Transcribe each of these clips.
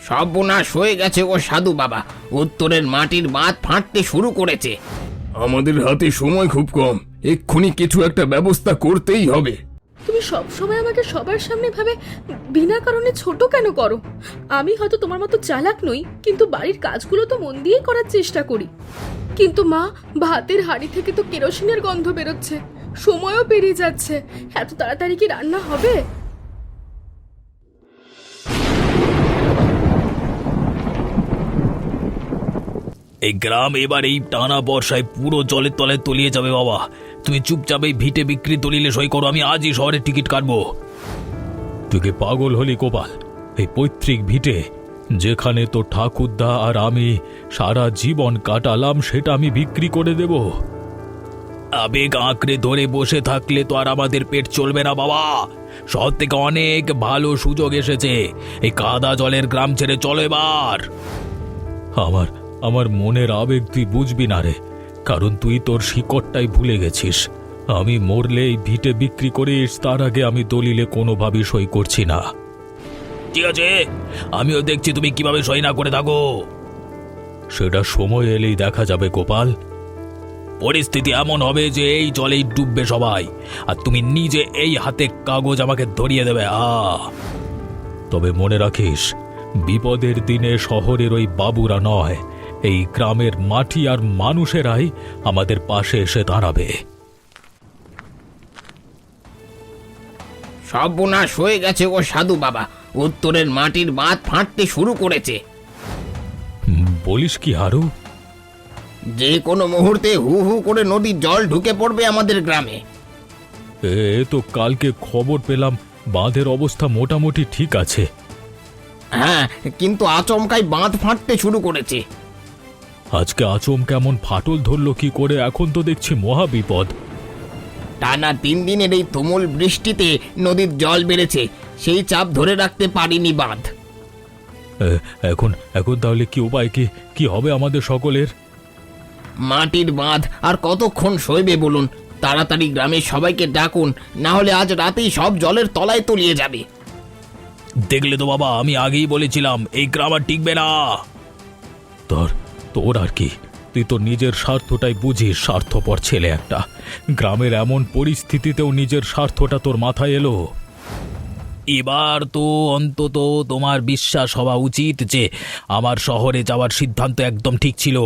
সর্বনাশ হয়ে গেছে ও সাধু বাবা, উত্তরের মাটির বাঁধ ফাটতে শুরু করেছে। আমাদের হাতে সময় খুব কম, এক্ষুনি কিছু একটা ব্যবস্থা করতেই হবে। তুমি সবসময় আমাকে সবার সামনে ভাবে বিনা কারণে ছোট কেন করো? আমি হয়তো তোমার মতো চালাক নই, কিন্তু বাড়ির কাজগুলো তো মন দিয়েই করার চেষ্টা করি। কিন্তু মা, ভাতের হাঁড়ি থেকে তো কেরোসিনের গন্ধ বেরোচ্ছে, সময়ও পেরিয়ে যাচ্ছে, এত তাড়াতাড়ি কি রান্না হবে? এই গ্রাম এবার এই টানা বর্ষায় পুরো জলের তলায় তলিয়ে যাবে বাবা। তুমি চুপচাপ এই ভিটে বিক্রি দলিলে সই করো, আমি আজই শহরের টিকিট কাটবো। তুই কি পাগল হলি গোপাল? এই পৈতৃক ভিটে যেখানে তো ঠাকুরদা আর আমি সারা জীবন কাটালাম সেটা আমি বিক্রি করে দেব? আবেগ আঁকড়ে ধরে বসে থাকলে তো আর আমাদের পেট চলবে না বাবা। শহর থেকে অনেক ভালো সুযোগ এসেছে, এই কাদা জলের গ্রাম ছেড়ে চলো এবার। আমার মনের আবেগ তুই বুঝবি না রে, কারণ তুই তোর শিকড়টাই ভুলে গেছিস। আমি মরলে এই ভিটে বিক্রি করিস, তার আগে আমি দলিলে কোনোভাবেই সই করছি না। ঠিক আছে, আমিও দেখছি তুমি কিভাবে সই না করে থাকো। সেটা সময় এলেই দেখা যাবে গোপাল। পরিস্থিতি এমন হবে যে এই জলেই ডুববে সবাই, আর তুমি নিজে এই হাতে কাগজ আমাকে ধরিয়ে দেবে। তবে মনে রাখিস, বিপদের দিনে শহরের ওই বাবুরা নয়, এই গ্রামের মাটি আর মানুষেরাই আমাদের পাশে এসে দাঁড়াবে। সর্বনাশ হয়ে গেছে ও সাধু বাবা, উত্তরের মাটির বাঁধ ফাটতে শুরু করেছে। বলিস কি হারু? যে কোনো মুহূর্তে হু হু করে নদীর জল ঢুকে পড়বে আমাদের গ্রামে। এ তো কালকে খবর পেলাম বাঁধের অবস্থা মোটামুটি ঠিক আছে। হ্যাঁ, কিন্তু আচমকাই বাঁধ ফাটতে শুরু করেছে। আজকে আচম কেমন ফাটল ধরল কি করে? এখন তো দেখছি মহা বিপদ। টানা 3 দিনের এই তুমুল বৃষ্টিতে নদীর জল বেড়েছে, সেই চাপ ধরে রাখতে পারিনি বাঁধ। এখন এখন তাহলে কি উপায়? কি হবে আমাদের সকলের? মাটির বাঁধ আর কতক্ষণ সইবে বলুন? তাড়াতাড়ি গ্রামের সবাইকে ডাকুন, না হলে আজ রাতেই সব জলের তলায় তলিয়ে যাবে। দেখলে তো বাবা, আমি আগেই বলেছিলাম এই গ্রাম আর টিকবে না। তোর আর কি, তুই তো নিজের স্বার্থটাই বুঝিস, স্বার্থপর ছেলে একটা। গ্রামের এমন পরিস্থিতিতেও নিজের স্বার্থটা তোর মাথায় এলো। এবার তো অন্তত তোমার বিশ্বাস হওয়া উচিত যে আমার শহরে যাওয়ার সিদ্ধান্ত একদম ঠিক ছিল।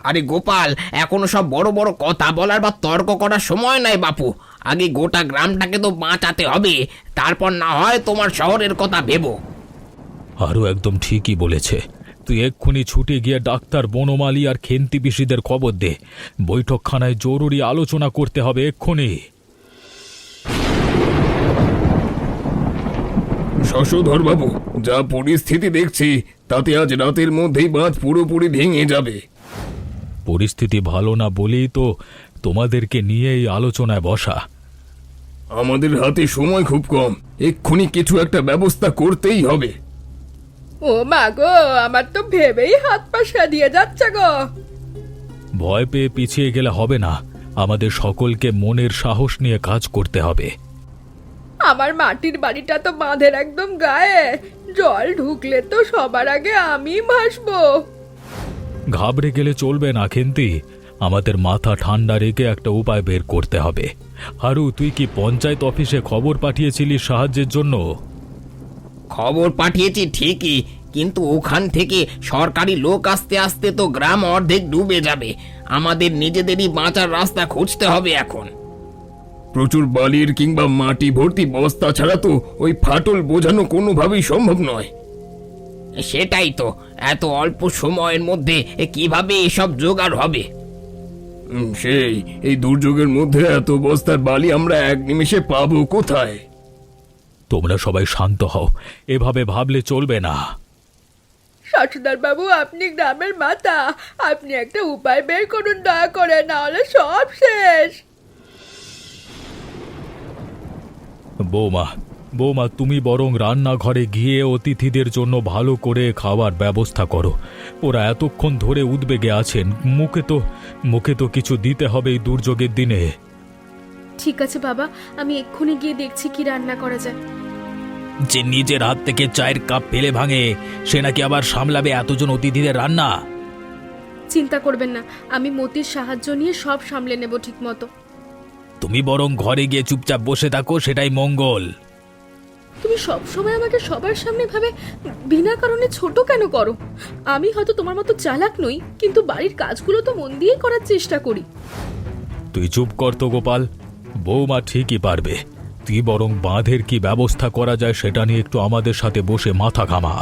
আরে গোপাল, এখনো সব বড় বড় কথা বলার বা তর্ক করার সময় নাই বাপু। আগে গোটা গ্রামটাকে তো বাঁচাতে হবে, তারপর না হয় তোমার শহরের কথা ভেবো। আরও একদম ঠিকই বলেছে। তুই এক্ষুনি ছুটে গিয়ে ডাক্তার বনমালী আর খেন্তি পিসিদের খবর দে, বৈঠকখানায় জরুরি আলোচনা করতে হবে এক্ষুনি। শশধর বাবু, যা পরিস্থিতি দেখছি তাতে আজ রাতের মধ্যেই বাঁধ পুরোপুরি ভেঙে যাবে। পরিস্থিতি ভালো না বলেই তো তোমাদেরকে নিয়ে এই আলোচনায় বসা। আমাদের হাতে সময় খুব কম, এক্ষুনি কিছু একটা ব্যবস্থা করতেই হবে। ও মা গো, আমার তো ভেবেই হাত পা সাদিয়ে যাচ্ছে গো। ভয় পেয়ে পিছিয়ে গেলে হবে না, আমাদের সকলকে মনের সাহস নিয়ে কাজ করতে হবে। আমার মাটির বাড়িটা তো বাঁধের একদম গায়ে, জল ঢুকলে তো সবার আগে আমি ভাসবো। ঘাবড়ে গেলে চলবে না খেন্তি, আমাদের মাথা ঠান্ডা রেখে একটা উপায় বের করতে হবে। হারু, তুই কি পঞ্চায়েত অফিসে খবর পাঠিয়েছিলিস সাহায্যের জন্য? খবর পাঠিয়েছি ঠিকই, কিন্তু ওখান থেকে সরকারি লোক আসতে আসতে তো গ্রাম অর্ধেক ডুবে যাবে। আমাদের নিজেদেরই বাঁচার রাস্তা খুঁজতে হবে এখন। প্রচুর বালির কিংবা মাটি ভর্তি বস্তা ছাড়া তো ওই ফাটল বোঝানো কোনোভাবেই সম্ভব নয়। সেটাই তো, এত অল্প সময়ের মধ্যে কিভাবে এসব জোগাড় হবে? সেই এই দুর্যোগের মধ্যে এত বস্তার বালি আমরা এক নিমেষে পাবো কোথায়? তোমরা সবাই শান্ত হও, এভাবে ভাবলে চলবে না। শাশুদার বাবু, আপনি গ্রামের মাতা, আপনি একটা উপায় বের করুন দয়া করে, না হলে সব শেষ। বৌমা, তুমি বরং রান্নাঘরে গিয়ে অতিথিদের জন্য ভালো করে খাবার ব্যবস্থা করো। ওরা এতক্ষণ ধরে উদ্বেগে আছেন, মুখে তো কিছু দিতে হবে এই দুর্যোগের দিনে। ঠিক আছে বাবা, আমি এক্ষুনি গিয়ে দেখছি কি রান্না করা যায়। যে নিজের হাত থেকে চায়ের কাপ ফেলে ভাঙে সে নাকি আবার সামলাবে এতজন অতিথিদের রান্না? চিন্তা করবেন না, আমি মতির সাহায্য নিয়ে সব সামলে নেব ঠিক মতো। তুমি বরং ঘরে গিয়ে চুপচাপ বসে থাকো, সেটাই মঙ্গল। তুমি সব সময় আমাকে সবার সামনে ভাবে বিনা কারণে ছোট কেন করো? আমি হয়তো তোমার মতো চালাক নই, কিন্তু বাড়ির কাজগুলো তো মন দিয়েই করার চেষ্টা করি। তুই চুপ কর তো গোপাল, বৌমা ঠিকই পারবে। তুই বরং বাঁধের কি ব্যবস্থা করা যায় সেটা নিয়ে একটু আমাদের সাথে বসে মাথা ঘামা।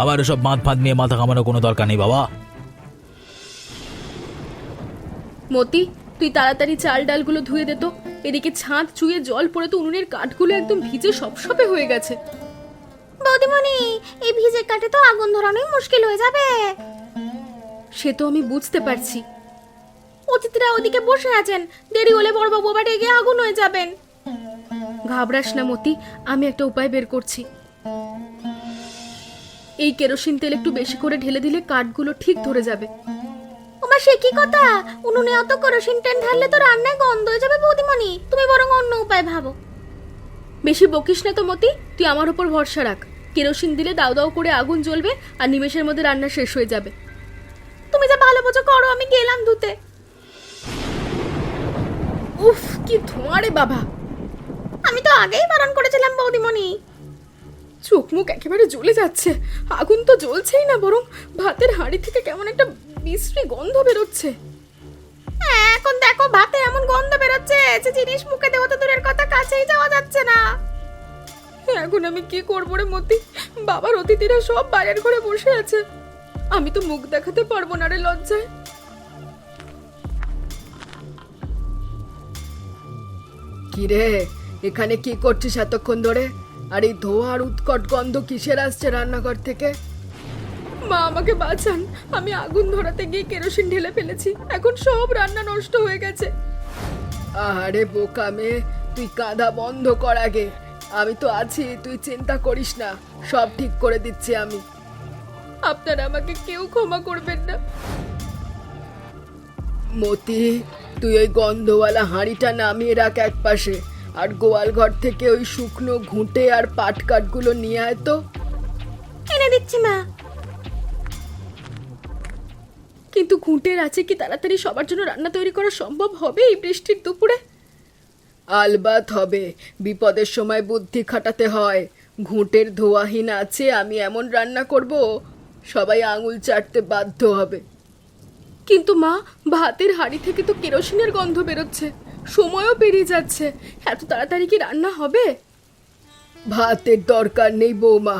আবার সব বাঁধ ফাঁধ নিয়ে মাথা ঘামানোর কোনো দরকার নেই বাবা। মতি, তুই তাড়াতাড়ি চাল ডালগুলো ধুয়ে দে তো। এদিকে ছাদ চুয়ে জল পড়ে তো উনুনের কাঠগুলো একদম ভিজে সপসপে হয়ে গেছে। বৌদিমণি, এই ভিজে কাঠে তো আগুন ধরানোই মুশকিল হয়ে যাবে। সে তো আমি বুঝতে পারছি। অতিথিরা ওদিকে বসে আছেন, দেরি হলে বড়বাবু আবার রেগে আগুন হয়ে যাবেন। ঘাবড়াস না মতি, আমি একটা উপায় বের করছি। এই কেরোসিন তেল একটু বেশি করে ঢেলে দিলে কাঠগুলো ঠিক ধরে যাবে। ওমা, সে কি কথা! উনুনে অত কেরোসিন তেল ঢাললে তো রান্নায় গন্ধ হয়ে যাবে বৌদিমণি। তুমি বরং অন্য উপায় ভাবো। বেশি বকিস না তো মতি, তুই আমার উপর ভরসা রাখ। কেরোসিন দিলে দাও দাও করে আগুন জ্বলবে আর নিমেষের মধ্যে রান্না শেষ হয়ে যাবে। তুমি যা ভালো বোঝো করো, আমি গেলাম ধুতে। উফ, কি ধোঁয়া রে বাবা! আমি তো আগেই বারণ করেছিলাম বৌদিমণি। চোখ মুখ একেবারে জ্বলে যাচ্ছে। আগুন তো জ্বলছেই না, বরং ভাতের হাঁড়ি থেকে কেমন একটা বিশ্রী গন্ধ বেরোচ্ছে। এখন দেখো, ভাতে এমন গন্ধ বেরোচ্ছে যে জিনিস মুখে দেওয়া তো দূরের কথা, কাছেই যাওয়া যাচ্ছে না। এখন আমি কি করবো রে মতি? বাবার অতিথিরা সব বাইরের ঘরে বসে আছে। আমি তো মুখ দেখাতে পারবো না রে লজ্জায়। কি রে, এখানে কি করছিস এতক্ষণ ধরে? আর এই ধোঁয়ার উৎকট গন্ধ কিসের আসছে রান্নাঘর থেকে? মা, আমাকে বাঁচান। আমি আগুন ধরাতে গিয়ে কেরোসিন ঢেলে ফেলেছি, এখন সব রান্না নষ্ট হয়ে গেছে। আরে বোকা মেয়ে, তুই কাঁদা বন্ধ কর আগে। আমি তো আছি, তুই চিন্তা করিস না, সব ঠিক করে দিচ্ছি আমি। আপনারা আমাকে কেউ ক্ষমা করবেন না। মতি, তুই ওই গন্ধওয়ালা হাঁড়িটা নামিয়ে রাখ এক পাশে, আর গোয়াল ঘর থেকে ওই শুকনো ঘুঁটে আর পাটকাঠগুলো নিয়ে আয় তো। এনে দিচ্ছি মা। কিন্তু ঘুঁটের আছে কি তাড়াতাড়ি সবার জন্য রান্না তৈরি করা সম্ভব হবে এই বৃষ্টির দুপুরে? আলবাত হবে, বিপদের সময় বুদ্ধি খাটাতে হয়। ঘুঁটের ধোয়াহীন আছে, আমি এমন রান্না করব সবাই আঙুল চাটতে বাধ্য হবে। কিন্তু মা, ভাতের হাঁড়ি থেকে তো কেরোসিনের গন্ধ বেরোচ্ছে, সময়ও পেরিয়ে যাচ্ছে। এত তাড়াতাড়ি কি রান্না হবে? ভাতের দরকার নেই বৌমা,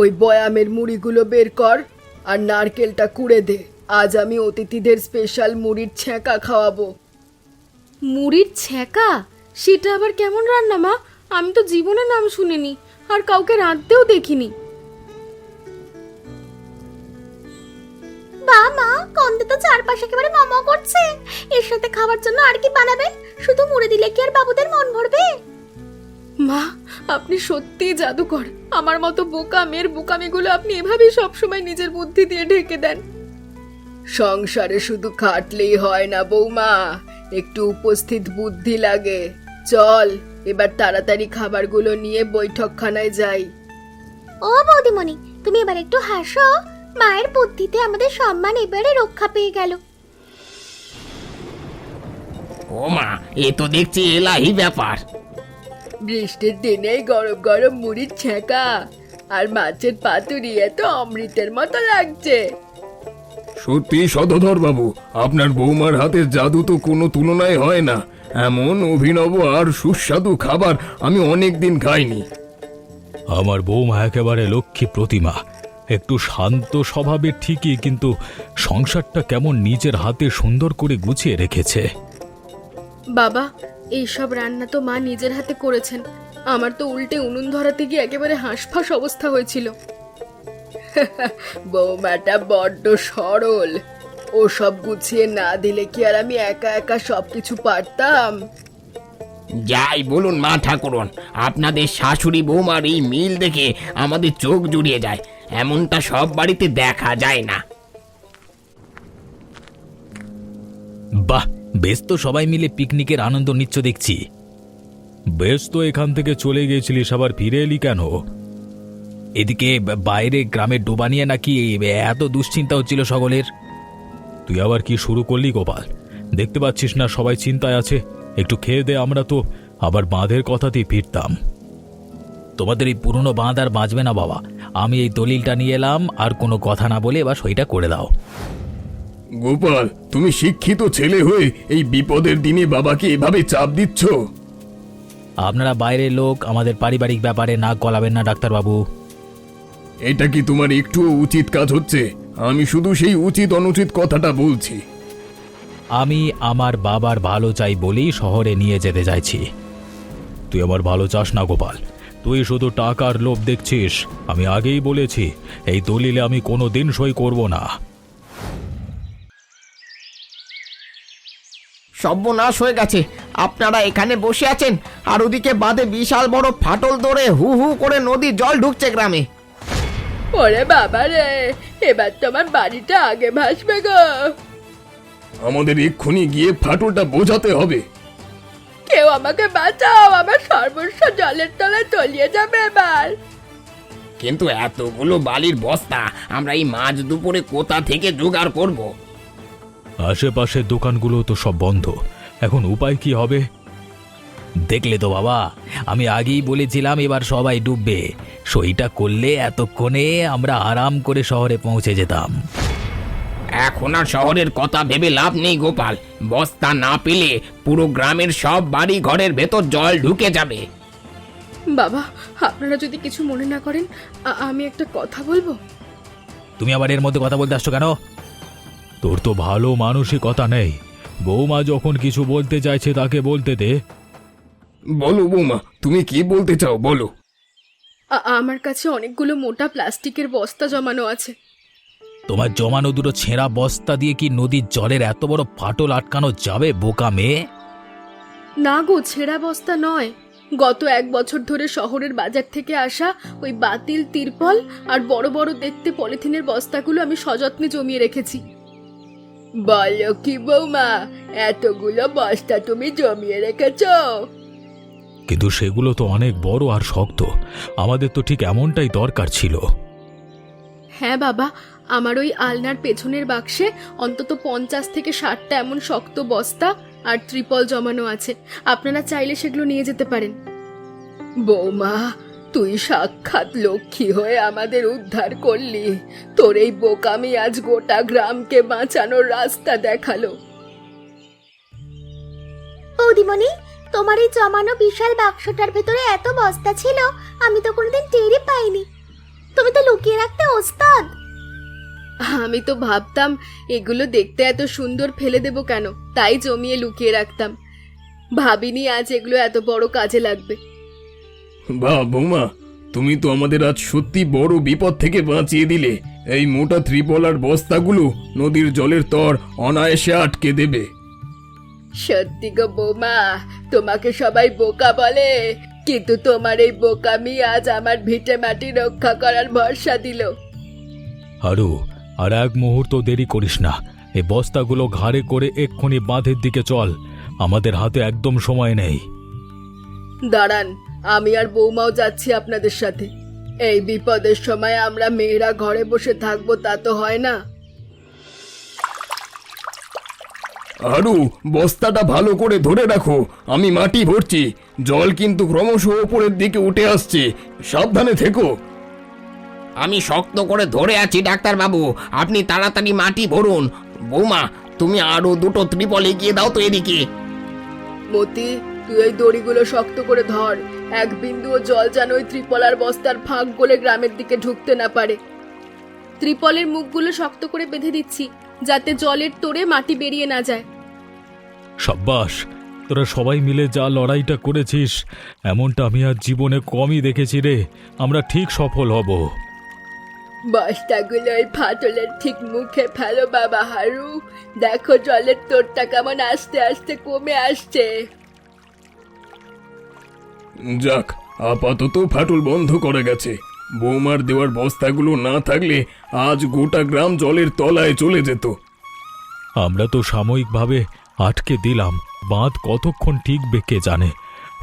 ওই বয়ামের মুড়িগুলো বের কর আর নারকেলটা কুড়ে দে। আজ আমি অতিথিদের স্পেশাল মুড়ির ছ্যাঁকা খাওয়াবো। মুড়ির ছ্যাঁকা? সেটা আবার কেমন রান্না মা? আমি তো জীবনে নাম শুনিনি, আর কাউকে রাঁধতেও দেখিনি। বা মা, গন্ধে তো চারপাশে একেবারে মম করছে। এর সাথে খাবার জন্য আর কি বানাবেন? শুধু মুড়ে দিলে কি আর বাবুদের মন ভরবে? মা, আপনি সত্যিই জাদুকর। আমার মতো বোকা মেয়ের বোকামিগুলো আপনি এভাবেই সবসময় নিজের বুদ্ধি দিয়ে ঢেকে দেন। সংসারে শুধু খাটলেই হয় না বৌমা, একটু উপস্থিত বুদ্ধি লাগে। চল এবার তাড়াতাড়ি খাবারগুলো নিয়ে বৈঠকখানায় যাই। ও বৌদিমণি, তুমি এবার একটু হাসো। মায়ের বুদ্ধিতে আমাদের সম্মান এবারে রক্ষা পেয়ে গেল। ও মা, এ তো দেখছি এলাহি ব্যাপার। বৃষ্টির দিনে গরম গরম মুড়ির ছ্যাঁকা আর মাছের পাতুরি, এত অমৃতের মতো লাগছে। সত্যি সদধর বাবু, আপনার বৌমার হাতের জাদু তো কোনো তুলনায় হয় না। এমন অভিনব আর সুস্বাদু খাবার আমি অনেক দিন খাইনি। আমার বৌমা একেবারে লক্ষ্মী প্রতিমা। একটু শান্ত স্বভাবের ঠিকই, কিন্তু সংসারটা কেমন নিজের হাতে সুন্দর করে গুছিয়ে রেখেছে। বাবা, এইসব রান্না তো মা নিজের হাতে করেছেন। আমার তো উল্টে উনুন ধরাতে গিয়ে একেবারে হাঁসফাঁস অবস্থা হয়েছিল। বৌমাটা বড্ড সরল, ও সব গুছিয়ে না দিলে কি আর আমি একা একা সবকিছু পারতাম? যাই বলুন মা ঠাকুরন, আপনাদের শাশুড়ি বৌমার এই মিল দেখে আমাদের চোখ জুড়িয়ে যায়। এমনটা সব বাড়িতে দেখা যায় না। বাহ, বেশ তো সবাই মিলে পিকনিকের আনন্দ নিচ্ছ দেখছি। বেশ, তো এখান থেকে চলে গিয়েছিলিস, আবার ফিরে এলি কেন? এদিকে বাইরে গ্রামের ডোবা নিয়ে নাকি এত দুশ্চিন্তা হচ্ছিল সকলের। তুই আবার কি শুরু করলি গোপাল? দেখতে পাচ্ছিস না সবাই চিন্তায় আছে? একটু খেয়ে দে, আমরা তো আবার বাঁধের কথাতেই ফিরতাম। তোমাদের এই পুরনো বাঁধ আর বাঁচবে না বাবা। আমি এই দলিলটা নিয়ে এলাম, আর কোনো কথা না বলে এবার সইটা করে দাও। গোপাল, তুমি শিক্ষিত ছেলে হয়ে এই বিপদের দিনে বাবাকে এভাবে চাপ দিচ্ছ? আপনারা বাইরের লোক, আমাদের পারিবারিক ব্যাপারে নাক গলাবেন না ডাক্তারবাবু। এটা কি তোমার একটুও উচিত কাজ হচ্ছে? আমি শুধু সেই উচিত অনুচিত কথাটা বলছি। আমি আমার বাবার ভালো চাই বলেই শহরে নিয়ে যেতে চাইছি। তুই আমার ভালো চাস না গোপাল, তুই শুধু টাকার লোভ দেখছিস। আমি আগেই বলেছি এই দলিলে আমি কোনো দিন সই করব না। সর্বনাশ হয়ে গেছে। আপনারা এখানে বসে আছেন আর ওদিকে বাঁধে বিশাল বড় ফাটল ধরে হু হু করে নদীর জল ঢুকছে গ্রামে। ওরে বাবা রে, এবার তো আমার বাড়িটা আগে ভাসবে গো। আমাদের এক্ষুনি গিয়ে ফাটলটা বোঝাতে হবে। কেউ আমাকে বাঁচাও, আমার সর্বস্ব জলের তলায় তলিয়ে যাবে এবার। কিন্তু এতগুলো বালির বস্তা আমরা এই মাঝ দুপুরে কোথা থেকে জোগাড় করব? আশেপাশের দোকানগুলো তো সব বন্ধ, এখন উপায় কি হবে? দেখলে তো বাবা, আমি আগেই বলেছিলাম এবার সবাই ডুববে। সইটা করলে এতক্ষণে আমরা আরাম করে শহরে পৌঁছে যেতাম। এখন আর শহরের কথা ভেবে লাভ নেই গোপাল। বস্তা না পেলে পুরো গ্রামের সব বাড়ি ঘরের ভেতর জল ঢুকে যাবে। বাবা, আপনারা যদি কিছু মনে না করেন, আমি একটা কথা বলবো। তুমি আবার এর মধ্যে কথা বলতে আসছো কেন? তোর তো ভালো মানসিকতা নেই। বৌমা যখন কিছু বলতে চাইছে তাকে বলতে দে। বলো বৌমা, তুমি কি বলতে চাও বলো। আমার কাছে অনেকগুলো মোটা প্লাস্টিকের বস্তা জমানো আছে। তোমার জমানো দুটো ছেঁড়া বস্তা দিয়ে কি নদীর জলের এত বড় ফাটল আটকানো যাবে বোকা মেয়ে? না গো, ছেঁড়া বস্তা নয়। গত 1 বছর ধরে শহরের বাজার থেকে আসা ওই বাতিল তিরপল আর বড় বড় দেখতে পলিথিনের বস্তাগুলো আমি সযত্নে জমিয়ে রেখেছি। বলো কি বৌমা, এতগুলো বস্তা তুমি জমিয়ে রেখেছো? কিন্তু সেগুলো তো অনেক বড় আর শক্ত, আমাদের তো ঠিক এমনটাই দরকার ছিল। হ্যাঁ বাবা, আমার ওই আলনার পেছনের বাক্সে অন্তত 50 থেকে 60টা এমন শক্ত বস্তা আর ত্রিপল জমানো আছে। আপনারা চাইলে সেগুলো নিয়ে যেতে পারেন। বৌমা, তুই সাক্ষাৎ লক্ষ্মী হয়ে আমাদের উদ্ধার করলি। তোর এই বোকামি আজ গোটা গ্রামকে বাঁচানোর রাস্তা দেখালো। বৌদিমণি, তোমার এই জমানো বিশাল বাক্সটার ভেতরে এত বস্তা ছিল, আমি তো কোনোদিন টেরই পাইনি। তুমি তো লুকিয়ে রাখতে ওস্তাদ। আমি তো ভাবতাম এগুলো দেখতে এত সুন্দর, ফেলে দেব কেন, তাই জমিয়ে লুকিয়ে রাখতাম। ভাবিনি আজ এগুলো এত বড় কাজে লাগবে। বাহ বৌমা, তুমি তো আমাদের আজ সত্যি বড় বিপদ থেকে বাঁচিয়ে দিলে। এই মোটা ত্রিপল আর বস্তাগুলো নদীর জলের তর অনায়াসে আটকে দেবে। সত্যি গো বৌমা, তোমাকে সবাই বোকা বলে, কিন্তু তোমার এই বোকামি আজ আমার ভিটে মাটি রক্ষা করার ভরসা দিল। আরু, আর এক মুহূর্ত দেরি করিস না। এই বস্তাগুলো ঘাড়ে করে এক্ষুনি বাঁধের দিকে চল, আমাদের হাতে একদম সময় নেই। দাঁড়ান, আমি আর বৌমাও যাচ্ছি আপনাদের সাথে। এই বিপদের সময় আমরা মেয়েরা ঘরে বসে থাকবো তা তো হয় না। আরু, বস্তাটা ভালো করে ধরে রাখো, আমি মাটি ভরছি। জল কিন্তু ক্রমশ ওপরের দিকে উঠে আসছে, সাবধানে থেকো। আমি শক্ত করে ধরে আছি ডাক্তার বাবু, আপনি তাড়াতাড়ি মাটি ভরুন। বৌমা, তুমি আরো দুটো ত্রিপল এগিয়ে দাও তো এদিকে। মতি, তুই এই দড়িগুলো শক্ত করে ধর। এক বিন্দুও জল যেন ওই ত্রিপলার বস্তার ফাঁক গলে গ্রামের দিকে ঢুকতে না পারে। ত্রিপলের মুখগুলো শক্ত করে বেঁধে দিচ্ছি, যাতে জলের তোড়ে মাটি বেরিয়ে না যায়। সাব্বাস, তোরা সবাই মিলে যা লড়াইটা করেছিস, এমনটা আমি আর জীবনে কমই দেখেছি রে। আমরা ঠিক সফল হব। বস্তাগুলো ওই ফাটলের ঠিক মুখে ফেলো বাবা হারু। দেখো জলের তোরটা কেমন আস্তে আস্তে কমে আসছে। যাক, আপাতত ফাটল বন্ধ করা গেছে। বৌমার দেওয়ার বস্তাগুলো না থাকলে আজ গোটা গ্রাম জলের তলায় চলে যেত। আমরা তো সাময়িকভাবে আটকে দিলাম, বাঁধ কতক্ষণ টিকবে কে জানে।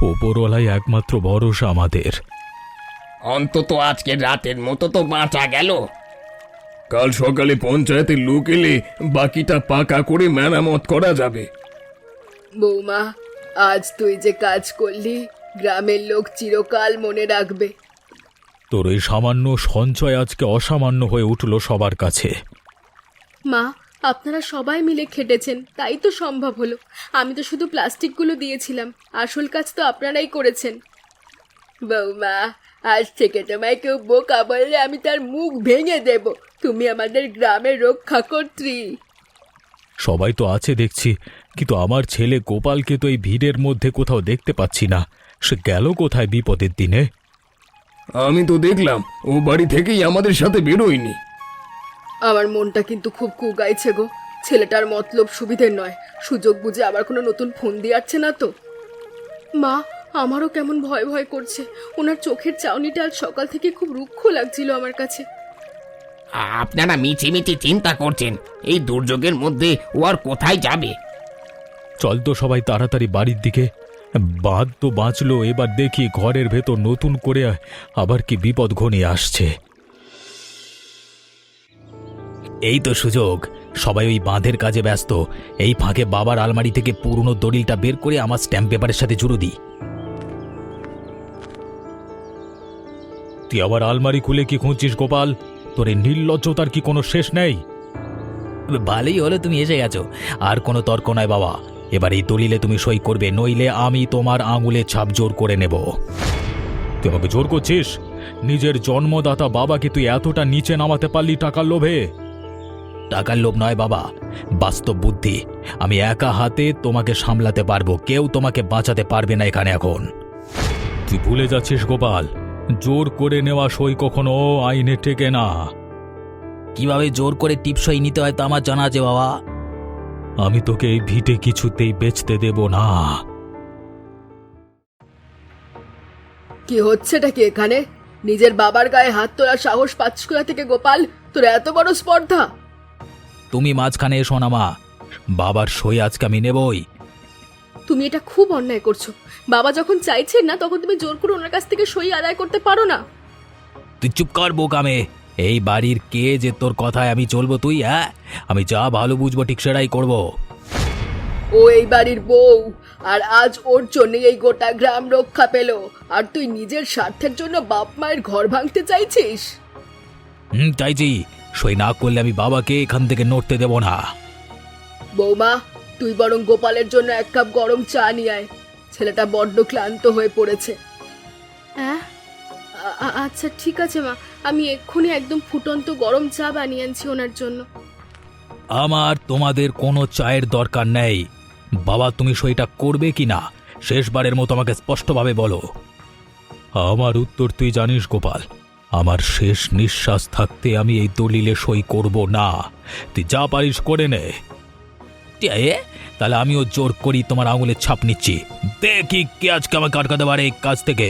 ওপরওয়ালাই একমাত্র ভরসা আমাদের। অন্তত আজকে রাতের মতো তো বাঁচা গেল। কাল সকালে পঞ্চায়েতের লোক এলে বাকিটা পাকা করে মেরামত করা যাবে। বৌমা, আজ তুই যে কাজ করলি গ্রামের লোক চিরকাল মনে রাখবে। তোর এই সামান্য সঞ্চয় আজকে অসামান্য হয়ে উঠল সবার কাছে। মা, আপনারা সবাই মিলে খেটেছেন, তাই তো সম্ভব হলো। আমি তো শুধু প্লাস্টিকগুলো দিয়েছিলাম, আসল কাজ তো আপনারাই করেছেন। বৌমা, আজ থেকে তোমায় কেউ বোকা বললে আমি তার মুখ ভেঙে দেব। তুমি আমাদের গ্রামের রক্ষাকর্ত্রী। সবাই তো আছে দেখছি, কিন্তু আমার ছেলে গোপালকে তো এই ভিড়ের মধ্যে কোথাও দেখতে পাচ্ছি না। সে গেল কোথায় বিপদের দিনে? আমি তো দেখলাম ও বাড়ি থেকেই আমাদের সাথে বেরোয়নি। আমার মনটা কিন্তু খুব কুগাইছে গো। ছেলেটার মতলব সুবিধের নয়, সুযোগ বুঝে আবার কোনো নতুন ফোন দিয়ে আসছে না তো? মা, আমারও কেমন ভয় ভয় করছে। ওনার চোখের চাউনিটা আজ সকাল থেকে খুব রুক্ষ লাগছিল আমার কাছে। আপনারা মিছিমিছি চিন্তা করছেন, এই দুর্যোগের মধ্যে ও আর কোথায় যাবে? চল তো সবাই তাড়াতাড়ি বাড়ির দিকে। বাঁধ তো বাঁচলো, এবার দেখি ঘরের ভেতর নতুন করে আবার কি বিপদ ঘনিয়ে আসছে। এই তো সুযোগ, সবাই ওই বাঁধের কাজে ব্যস্ত। এই ফাঁকে বাবার আলমারি থেকে পুরনো দলিলটা বের করে আমার স্ট্যাম্প পেপারের সাথে জুড়ে দিই। তুই আবার আলমারি খুলে কি খুঁজছিস গোপাল? তোর এই নির্লজ্জতার কি কোনো শেষ নেই? ভালোই হলো তুমি এসে গেছো, আর কোনো তর্ক নয় বাবা। এবার এই দলিলে তুমি সই করবে, নইলে আমি তোমার আঙুলে ছাপ জোর করে নেব। তুই আমাকে জোর করছিস? নিজের জন্মদাতা বাবাকে তুই এতটা নিচে নামাতে পারলি টাকার লোভে? টাকার লোভ নয় বাবা, বাস্তব বুদ্ধি। আমি একা হাতে তোমাকে সামলাতে পারবো, কেউ তোমাকে বাঁচাতে পারবে না এখানে এখন। তুই ভুলে যাচ্ছিস গোপাল, জোর করে নেওয়া সই কখনো আইনে টেকে না। কিভাবে জোর করে টিপসই নিতে হয় তা আমার জানা আছে বাবা। আমি তোকে এই ভিটে কিছুতেই বেচতে দেব না। কি হচ্ছেটা কি এখানে? নিজের বাবার গায়ে হাত তোলার সাহস পাচ্ছিস কোথা থেকে গোপাল? তোর এত বড় স্পর্ধা! তুমি মাঝখানে এসো না মা, বাবার সই আজকে আমি নেবই। তুমি এটা খুব অন্যায় করছো। বাবা যখন চাইছেন না, তখন তুমি জোর করে ওনার কাছ থেকে সই আদায় করতে পারো না। তুই চুপ কর বোকামে। এই বাড়ির কে যে তোর কথায় আমি চলবো তুই? হ্যাঁ, আমি যা ভালো বুঝবো ঠিক সেটাই করবো। ও এই বাড়ির বউ, আর আজ ওর জন্য এই গোটা গ্রাম রক্ষা পেল, আর তুই নিজের স্বার্থের জন্য বাপ মায়ের ঘর ভাঙতে চাইছিস? চাইছি। সই না করলে আমি বাবাকে এখান থেকে নড়তে দেব না। বৌমা, তুই বরং গোপালের জন্য এক কাপ গরম চা নিয়ে আয়। ছেলেটা বড্ড ক্লান্ত হয়ে পড়েছে। হ্যাঁ, আচ্ছা ঠিক আছে মা, আমি এক্ষুনি একদম ফুটন্ত গরম চা বানিয়ে আনছি ওনার জন্য। আমার তোমাদের কোনো চায়ের দরকার নেই। বাবা, তুমি সইটা করবে কি না শেষবারের মতো আমাকে স্পষ্টভাবে বলো। আমার উত্তর তুই জানিস গোপাল, আমার শেষ নিঃশ্বাস থাকতে আমি এই দলিলে সই করব না। তুই যা পারিস করে নে। তাহলে আমিও জোর করি তোমার আঙুলের ছাপ নিচ্ছি, দেখি কে আজকে আমাকে আটকাতে পারে এই কাজ থেকে।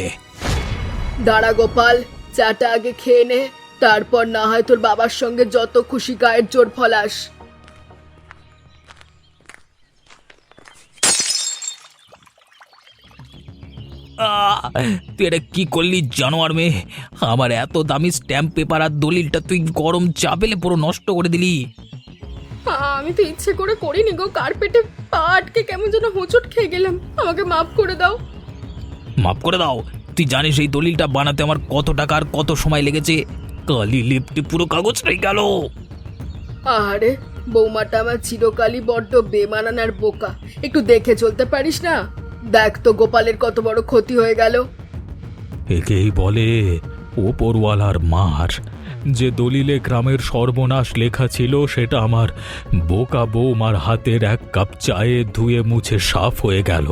দাঁড়া গোপাল, চাটা আগে খেয়ে নে, তারপর না হয় তোর বাবার সঙ্গে যত খুশি গায়ের জোর ফলাস। তুই এটা কি করলি জানোয়ার মেয়ে? আমার এত দামি স্ট্যাম্প পেপার আর দলিলটা তুই গরম চা পেলে পুরো নষ্ট করে দিলি। আমি তো ইচ্ছে করে করিনি গো, কার্পেটে পা আটকে কেমন যেন হোঁচট খেয়ে গেলাম। আমাকে মাফ করে দাও। মাফ করে দাও? তুই জানিস এই দলিলটা বানাতে আমার কত টাকা আর কত সময় লেগেছে? কালি লিপটি পুরো কাগজ রয়ে গেল। আরে বৌমাটা আমার চিরকালই বড্ড বেমানানার বোকা, একটু দেখে চলতে পারিস না? দেখ তো গোপালের কত বড় ক্ষতি হয়ে গেল। একেই বলে ওপরওয়ালার মার। যে দলিলে গ্রামের সর্বনাশ লেখা ছিল সেটা আমার বোকা বৌমার হাতের এক কাপ চায়ে ধুয়ে মুছে সাফ হয়ে গেল।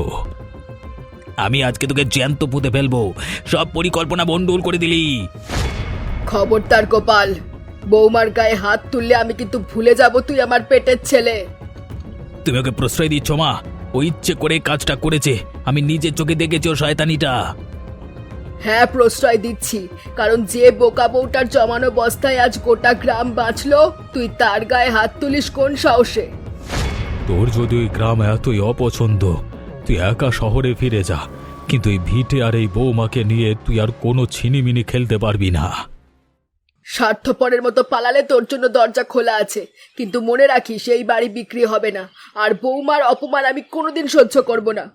আমি আজকে তোকে জ্যান্ত পুঁতে ফেলবো, সব পরিকল্পনা ভণ্ডুল করে দিলি। খবরদার গোপাল, বৌমার গায়ে হাত তুললে আমি কিন্তু ভুলে যাব তুই আমার পেটের ছেলে। তুমি ওকে প্রশ্রয় দিচ্ছ মা? ও ইচ্ছে করে কাজটা করেছে, আমি নিজের চোখে দেখেছি ও শয়তানিটা। হ্যাঁ, প্রশ্রয় দিচ্ছি, কারণ যে বোকা বউটার জমানো বস্তায় আজ গোটা গ্রাম বাঁচলো, তুই তার গায়ে হাত তুলিস কোন সাহসে? তোর যদি ওই গ্রাম এতই অপছন্দ, তুই একা শহরে ফিরে যা। কিন্তু এই ভিটে আর এই বৌমাকে নিয়ে তুই আর কোনো ছিনিমিনি খেলতে পারবি না। স্বার্থপরের মতো পালালে তোর জন্য দরজা খোলা আছে, কিন্তু মনে রাখিস এই বাড়ি বিক্রি হবে না, আর বৌমার অপমান আমি কোনোদিন সহ্য করব না।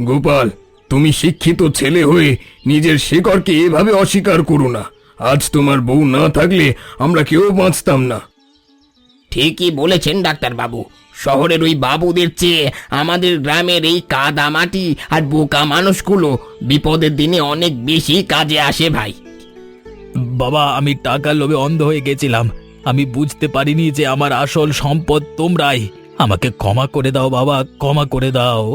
গোপাল, তুমি শিক্ষিত ছেলে হয়ে নিজের শেকড়কে এভাবে অস্বীকার করো না। আজ তোমার বউ না থাকলে আমরা কেউ বাঁচতাম না। ঠিকই বলেছেন ডাক্তার বাবু, শহরের ওই বাবুদের চেয়ে আমাদের গ্রামের এই কাদা মাটি আর বোকা মানুষগুলো বিপদের দিনে অনেক বেশি কাজে আসে ভাই। বাবা, আমি টাকার লোভে অন্ধ হয়ে গেছিলাম। আমি বুঝতে পারিনি যে আমার আসল সম্পদ তোমরাই। আমাকে ক্ষমা করে দাও বাবা, ক্ষমা করে দাও।